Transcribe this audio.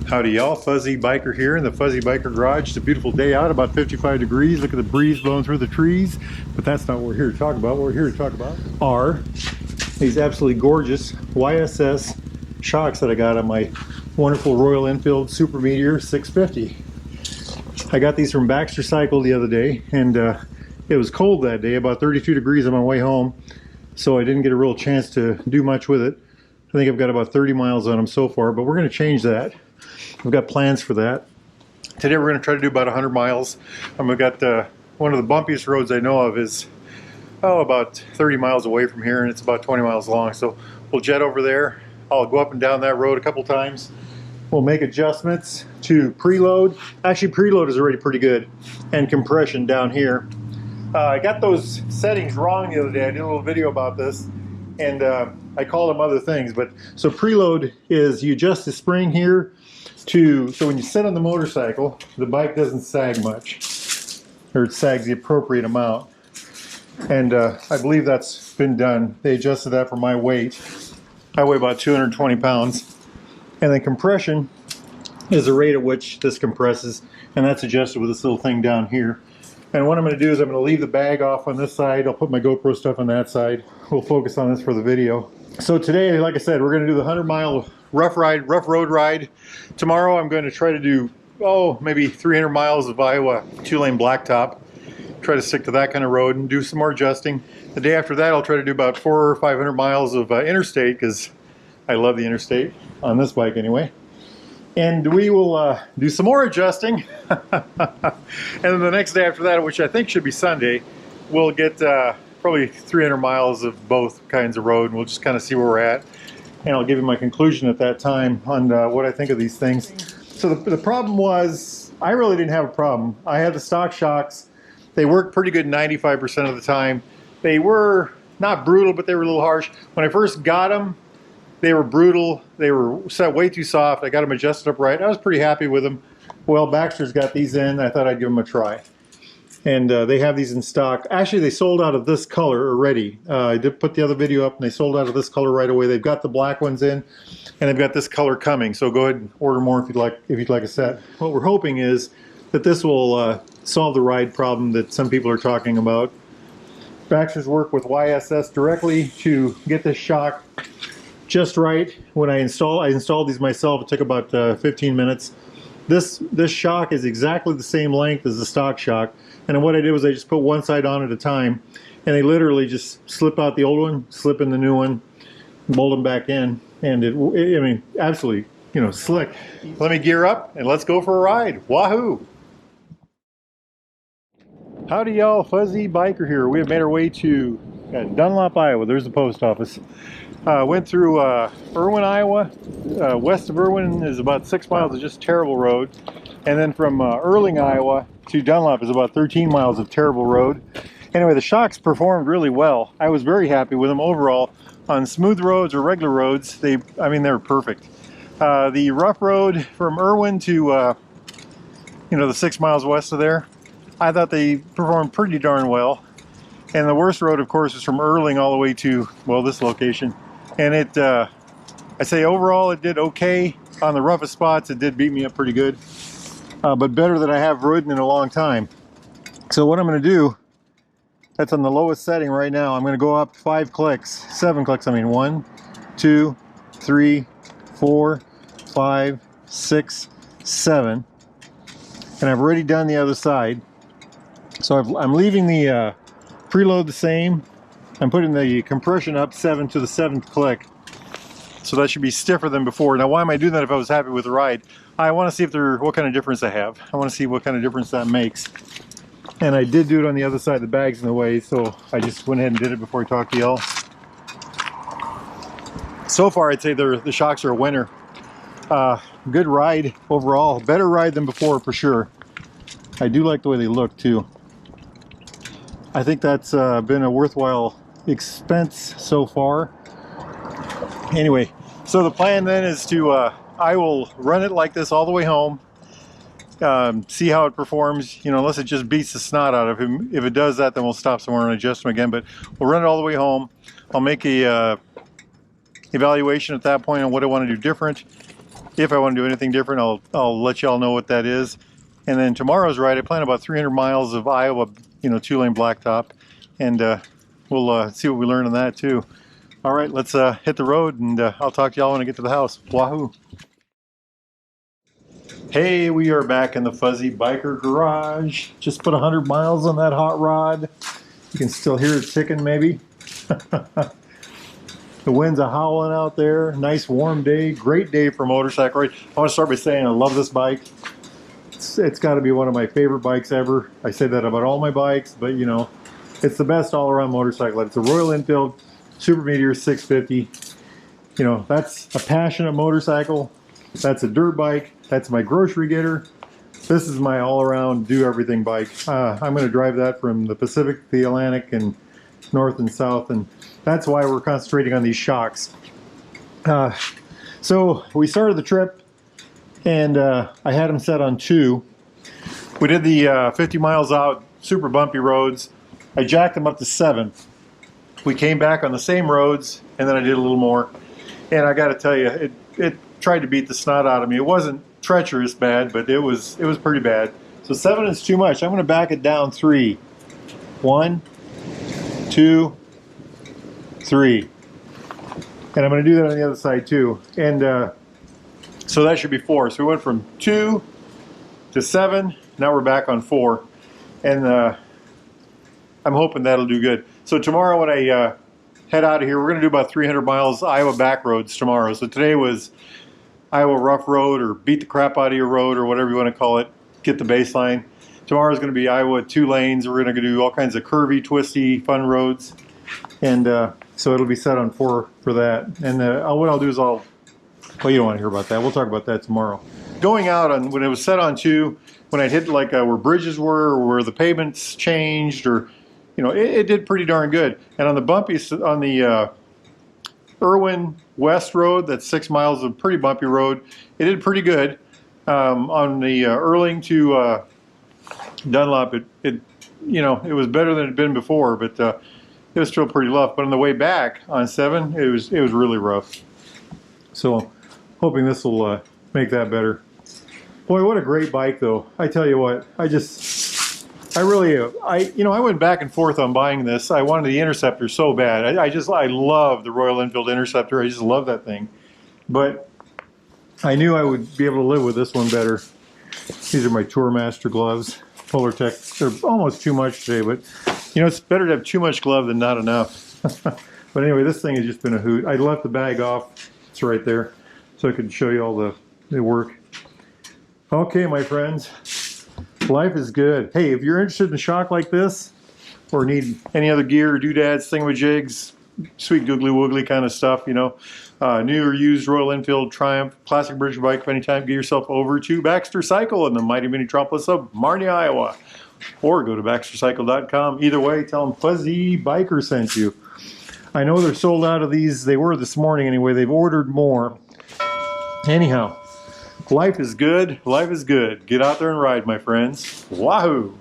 Howdy y'all, Fuzzy Biker here in the Fuzzy Biker Garage. It's a beautiful day out, about 55 degrees. Look at the breeze blowing through the trees. But that's not what we're here to talk about. What we're here to talk about are these absolutely gorgeous YSS shocks that I got on my wonderful Royal Enfield Super Meteor 650. I got these from Baxter Cycle the other day, and it was cold that day, about 32 degrees on my way home. So I didn't get a real chance to do much with it. I think I've got about 30 miles on them so far, but we're going to change that. We've got plans for that. Today we're going to try to do about 100 miles. We've got one of the bumpiest roads I know of is about 30 miles away from here, and it's about 20 miles long. So we'll jet over there. I'll go up and down that road a couple times. We'll make adjustments to preload. Actually, preload is already pretty good, and compression down here. I got those settings wrong the other day. I did a little video about this, and I called them other things. But so preload is you adjust the spring here so when you sit on the motorcycle, the bike doesn't sag much, or it sags the appropriate amount. And I believe that's been done. They adjusted that for my weight. I weigh about 220 pounds. And then compression is the rate at which this compresses, and that's adjusted with this little thing down here. And what I'm going to do is I'm going to leave the bag off on this side. I'll put my GoPro stuff on that side. We'll focus on this for the video. So today, like I said, we're going to do the 100-mile rough road ride. Tomorrow I'm going to try to do, maybe 300 miles of Iowa 2-lane blacktop. Try to stick to that kind of road and do some more adjusting. The day after that, I'll try to do about 400 or 500 miles of Interstate, because I love the Interstate, on this bike anyway. And we will do some more adjusting. And then the next day after that, which I think should be Sunday, we'll get probably 300 miles of both kinds of road, and we'll just kind of see where we're at. And I'll give you my conclusion at that time on what I think of these things. So the problem was, I really didn't have a problem. I had the stock shocks. They worked pretty good 95% of the time. They were not brutal, but they were a little harsh. When I first got them, they were brutal. They were set way too soft. I got them adjusted up right. I was pretty happy with them. Well, Baxter's got these in. I thought I'd give them a try. And they have these in stock. Actually, they sold out of this color already. I did put the other video up, and they sold out of this color right away. They've got the black ones in, and they've got this color coming. So go ahead and order more if you'd like a set. What we're hoping is that this will solve the ride problem that some people are talking about. Baxter's worked with YSS directly to get this shock just right. When I installed these myself. It took about 15 minutes. This shock is exactly the same length as the stock shock. And then what I did was I just put one side on at a time, and they literally just slip out the old one, slip in the new one, mold them back in, and I mean, absolutely, slick. Let me gear up and let's go for a ride. Wahoo! Howdy y'all, Fuzzy Biker here. We have made our way to Dunlop, Iowa. There's the post office. Went through Irwin, Iowa. West of Irwin is about 6 miles of just terrible road. And then from Erling, Iowa to Dunlop is about 13 miles of terrible road. Anyway, the shocks performed really well. I was very happy with them overall. On smooth roads or regular roads, they were perfect. The rough road from Irwin to, the 6 miles west of there, I thought they performed pretty darn well. And the worst road, of course, is from Erling all the way to, well, this location. And I say overall it did okay. On the roughest spots, it did beat me up pretty good. But better than I have ridden in a long time. So what I'm going to do, that's on the lowest setting right now. I'm going to go up 7 clicks. 1, 2, 3, 4, 5, 6, 7. And I've already done the other side. So I'm leaving the preload the same. I'm putting the compression up 7 to the 7th click. So that should be stiffer than before. Now, why am I doing that if I was happy with the ride? I want to see what kind of difference I have. I want to see what kind of difference that makes. And I did do it on the other side. The bag's in the way, so I just went ahead and did it before I talked to y'all. So far, I'd say the shocks are a winner. Good ride overall. Better ride than before for sure. I do like the way they look too. I think that's been a worthwhile expense so far. Anyway, so the plan then is to I will run it like this all the way home, see how it performs, unless it just beats the snot out of him. If it does that, then we'll stop somewhere and adjust them again, but we'll run it all the way home. I'll make a evaluation at that point on what I want to do different. if I want to do anything different, I'll let y'all know what that is. And then tomorrow's ride, I plan about 300 miles of Iowa, you know, 2-lane blacktop, and we'll see what we learn on that too. All right, let's hit the road, and I'll talk to y'all when I get to the house. Wahoo! Hey, we are back in the Fuzzy Biker Garage. Just put 100 miles on that hot rod. You can still hear it ticking, maybe. The wind's a howling out there. Nice warm day. Great day for motorcycle ride. I want to start by saying I love this bike. It's got to be one of my favorite bikes ever. I say that about all my bikes, but you know, it's the best all-around motorcycle. It's a Royal Enfield Super Meteor 650. You know, that's a passionate motorcycle. That's a dirt bike. That's my grocery getter. This is my all-around do-everything bike. I'm going to drive that from the Pacific to the Atlantic and north and south, and that's why we're concentrating on these shocks. So we started the trip, and I had them set on 2. We did the 50 miles out, super bumpy roads. I jacked them up to 7. We came back on the same roads, and then I did a little more. And I got to tell you, it tried to beat the snot out of me. It wasn't treacherous bad, but it was pretty bad. So 7 is too much. I'm going to back it down 3. 1, 2, 3. And I'm going to do that on the other side too. And so that should be 4. So we went from 2 to 7. Now we're back on 4. And I'm hoping that'll do good. So tomorrow when I head out of here, we're going to do about 300 miles Iowa back roads tomorrow. So today was Iowa rough road, or beat the crap out of your road, or whatever you want to call it. Get the baseline. Tomorrow is going to be Iowa 2 lanes. We're going to do all kinds of curvy, twisty, fun roads. And so it'll be set on 4 for that. And what I'll do is well, you don't want to hear about that. We'll talk about that tomorrow. Going out on, when it was set on 2, when I'd hit like where bridges were, or where the pavements changed, or, you know, it did pretty darn good. And on the bumpy, on the Irwin West Road, that's 6 miles of pretty bumpy road, it did pretty good. On the Erling to Dunlop, it you know, it was better than it had been before, but it was still pretty rough. But on the way back on 7, it was really rough. So hoping this will make that better. Boy, what a great bike though. I tell you what, I went back and forth on buying this. I wanted the Interceptor so bad. I love the Royal Enfield Interceptor. I just love that thing. But I knew I would be able to live with this one better. These are my Tourmaster gloves. Polar Tech. They're almost too much today, but you know, it's better to have too much glove than not enough. But anyway, this thing has just been a hoot. I left the bag off. It's right there, so I could show you all the work. Okay, my friends. Life is good. Hey, if you're interested in a shock like this, or need any other gear, doodads, thingamajigs, sweet googly woogly kind of stuff, you know, new or used Royal Enfield Triumph classic bridge bike of any time, get yourself over to Baxter Cycle in the mighty metropolis of Marnie, Iowa, or go to baxtercycle.com. Either way, tell them Fuzzy Biker sent you. I know they're sold out of these. They were this morning anyway. They've ordered more. Anyhow, life is good. Life is good. Get out there and ride, my friends. Wahoo!